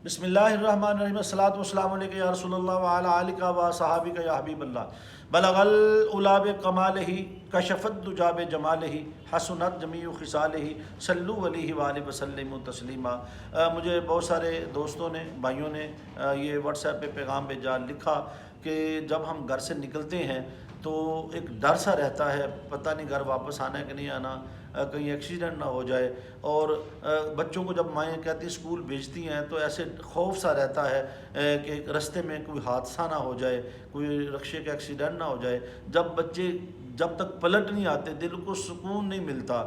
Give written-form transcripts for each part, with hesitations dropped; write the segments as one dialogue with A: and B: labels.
A: بسم اللہ الرحمن الرحیم الصلاۃ والسلام علیک یا رسول اللہ وعلی آلک و صحابک یا حبیب اللہ بلغ العلا بکمالہ کشف الدجی بجمالہ حسنت جمیع خصالہ صلوا علیہ وآلہ وسلم تسلیما۔ مجھے بہت سارے دوستوں نے بھائیوں نے یہ واٹس ایپ پہ پیغام بھیجا، لکھا کہ جب ہم گھر سے نکلتے ہیں تو ایک ڈر سا رہتا ہے، پتہ نہیں گھر واپس آنا ہے کہ نہیں آنا، کہیں ایکسیڈنٹ نہ ہو جائے، اور بچوں کو جب مائیں کہتی اسکول بھیجتی ہیں تو ایسے خوف سا رہتا ہے کہ رستے میں کوئی حادثہ نہ ہو جائے، کوئی رکشے کا ایکسیڈنٹ نہ ہو جائے۔ بچے جب تک پلٹ نہیں آتے دل کو سکون نہیں ملتا،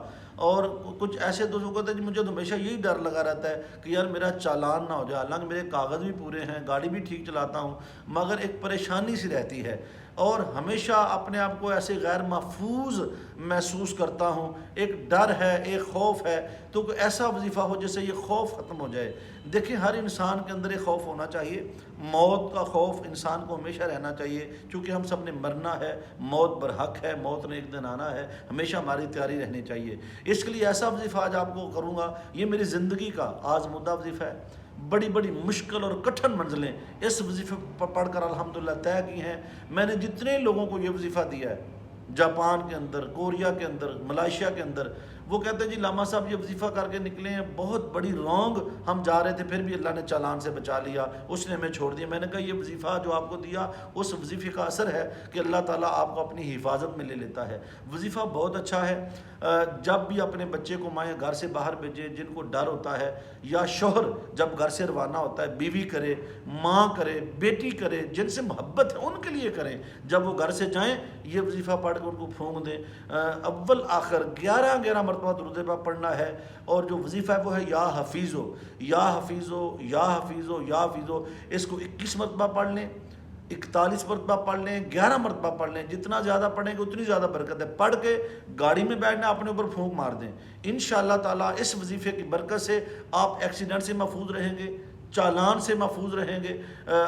A: اور کچھ ایسے دوستوں کو کہتے ہیں مجھے تو ہمیشہ یہی ڈر لگا رہتا ہے کہ یار میرا چالان نہ ہو جائے، حالانکہ میرے کاغذ بھی پورے ہیں، گاڑی بھی ٹھیک چلاتا ہوں، مگر ایک پریشانی سی رہتی ہے، اور ہمیشہ اپنے آپ کو ایسے غیر محفوظ محسوس کرتا ہوں۔ ایک ڈر ہے، ایک خوف ہے، تو کوئی ایسا وظیفہ ہو جس سے یہ خوف ختم ہو جائے۔ دیکھیں، ہر انسان کے اندر ایک خوف ہونا چاہیے، موت کا خوف انسان کو ہمیشہ رہنا چاہیے، چونکہ ہم سب نے مرنا ہے، موت برحق ہے، موت نے ایک دن آنا ہے، ہمیشہ ہماری تیاری رہنی چاہیے۔ اس کے لیے ایسا وظیفہ آج آپ کو کروں گا، یہ میری زندگی کا آزمودہ وظیفہ ہے۔ بڑی بڑی مشکل اور کٹھن منزلیں اس وظیفے پر پڑھ کر الحمدللہ طے کی ہیں۔ میں نے جتنے لوگوں کو یہ وظیفہ دیا ہے، جاپان کے اندر، کوریا کے اندر، ملائیشیا کے اندر، وہ کہتے ہیں جی لاما صاحب یہ وظیفہ کر کے نکلے ہیں، بہت بڑی رونگ ہم جا رہے تھے، پھر بھی اللہ نے چالان سے بچا لیا، اس نے ہمیں چھوڑ دیا۔ میں نے کہا یہ وظیفہ جو آپ کو دیا، اس وظیفے کا اثر ہے کہ اللہ تعالیٰ آپ کو اپنی حفاظت میں لے لیتا ہے۔ وظیفہ بہت اچھا ہے۔ جب بھی اپنے بچے کو مائیں گھر سے باہر بھیجیں جن کو ڈر ہوتا ہے، یا شوہر جب گھر سے روانہ ہوتا ہے، بیوی کرے، ماں کرے، بیٹی کرے، جن سے محبت ہے ان کے لیے کریں، جب وہ گھر سے جائیں یہ وظیفہ پڑھ کے ان کو پھونک دیں۔ اول آخر 11 مرتبہ درود پاک پڑھنا ہے، اور جو وظیفہ ہے وہ ہے یا حفیظو یا حفیظو یا حفیظو یا حفیظو۔ اس کو 21 مرتبہ پڑھ لیں، 41 مرتبہ پڑھ لیں، 11 مرتبہ پڑھ لیں، جتنا زیادہ پڑھیں گے اتنی زیادہ برکت ہے۔ پڑھ کے گاڑی میں بیٹھنا، اپنے اوپر پھونک مار دیں، انشاءاللہ تعالیٰ اس وظیفے کی برکت سے آپ ایکسیڈنٹ سے محفوظ رہیں گے، چالان سے محفوظ رہیں گے،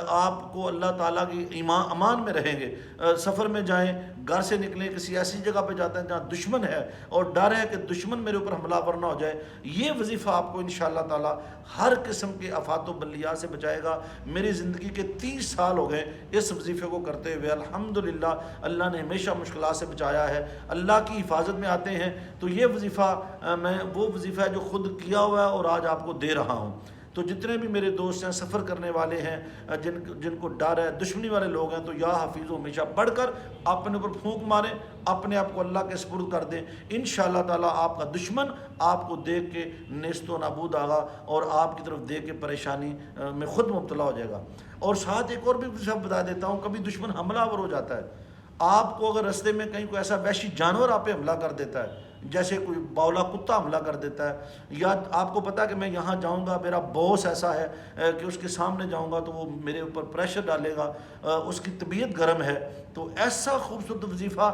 A: آپ کو اللہ تعالیٰ کی امان میں رہیں گے۔ سفر میں جائیں، گھر سے نکلیں، کسی ایسی جگہ پہ جاتے ہیں جہاں دشمن ہے اور ڈر ہے کہ دشمن میرے اوپر حملہ آور نہ ہو جائے، یہ وظیفہ آپ کو انشاءاللہ تعالیٰ ہر قسم کے آفات و بلیات سے بچائے گا۔ میری زندگی کے 30 سال ہو گئے اس وظیفے کو کرتے ہوئے، الحمدللہ اللہ نے ہمیشہ مشکلات سے بچایا ہے، اللہ کی حفاظت میں آتے ہیں۔ تو یہ وظیفہ میں وہ وظیفہ ہے جو خود کیا ہوا ہے اور آج آپ کو دے رہا ہوں۔ تو جتنے بھی میرے دوست ہیں، سفر کرنے والے ہیں، جن کو ڈر ہے، دشمنی والے لوگ ہیں، تو یا حفیظ ہمیشہ پڑھ کر اپنے اوپر پھونک ماریں، اپنے آپ کو اللہ کے سپرد کر دیں، انشاءاللہ تعالیٰ آپ کا دشمن آپ کو دیکھ کے نیست و نابود آگا اور آپ کی طرف دیکھ کے پریشانی میں خود مبتلا ہو جائے گا۔ اور ساتھ ایک اور بھی وظیفہ بتا دیتا ہوں، کبھی دشمن حملہ آور ہو جاتا ہے، آپ کو اگر رستے میں کہیں کوئی ایسا وحشی جانور آپ پہ حملہ کر دیتا ہے، جیسے کوئی باولا کتا حملہ کر دیتا ہے، یا آپ کو پتا ہے کہ میں یہاں جاؤں گا، میرا باس ایسا ہے کہ اس کے سامنے جاؤں گا تو وہ میرے اوپر پریشر ڈالے گا، اس کی طبیعت گرم ہے، تو ایسا خوبصورت وظیفہ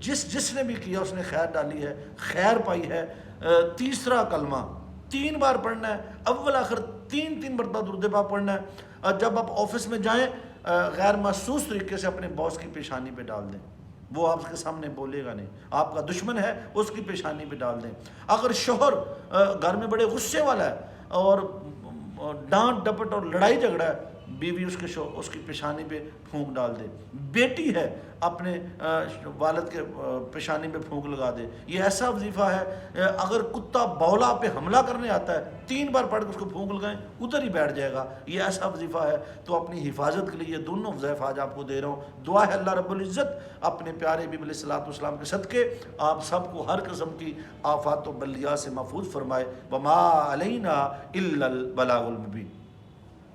A: جس نے بھی کیا اس نے خیر ڈالی ہے، خیر پائی ہے۔ تیسرا کلمہ 3 بار پڑھنا ہے، اول آخر 3 مرتبہ درود پاک پڑھنا ہے۔ جب آپ آفس میں جائیں غیر محسوس طریقے سے اپنے باس کی پیشانی پہ ڈال دیں، وہ آپ کے سامنے بولے گا نہیں، آپ کا دشمن ہے اس کی پیشانی پہ ڈال دیں۔ اگر شوہر گھر میں بڑے غصے والا ہے اور ڈانٹ ڈپٹ اور لڑائی جھگڑا ہے، بیوی اس کی پیشانی پہ پھونک ڈال دے۔ بیٹی ہے، اپنے والد کے پیشانی پہ پھونک لگا دے۔ یہ ایسا وظیفہ ہے، اگر کتا بولا پہ حملہ کرنے آتا ہے 3 بار پڑھ کے اس کو پھونک لگائیں، ادھر ہی بیٹھ جائے گا، یہ ایسا وظیفہ ہے۔ تو اپنی حفاظت کے لیے یہ دونوں وظائف آج آپ کو دے رہا ہوں۔ دعا ہے اللہ رب العزت اپنے پیارے حبیب علیہ الصلوۃ والسلام کے صدقے آپ سب کو ہر قسم کی آفات و بلیات سے محفوظ فرمائے۔ وما علینا الا البلاغ المبین۔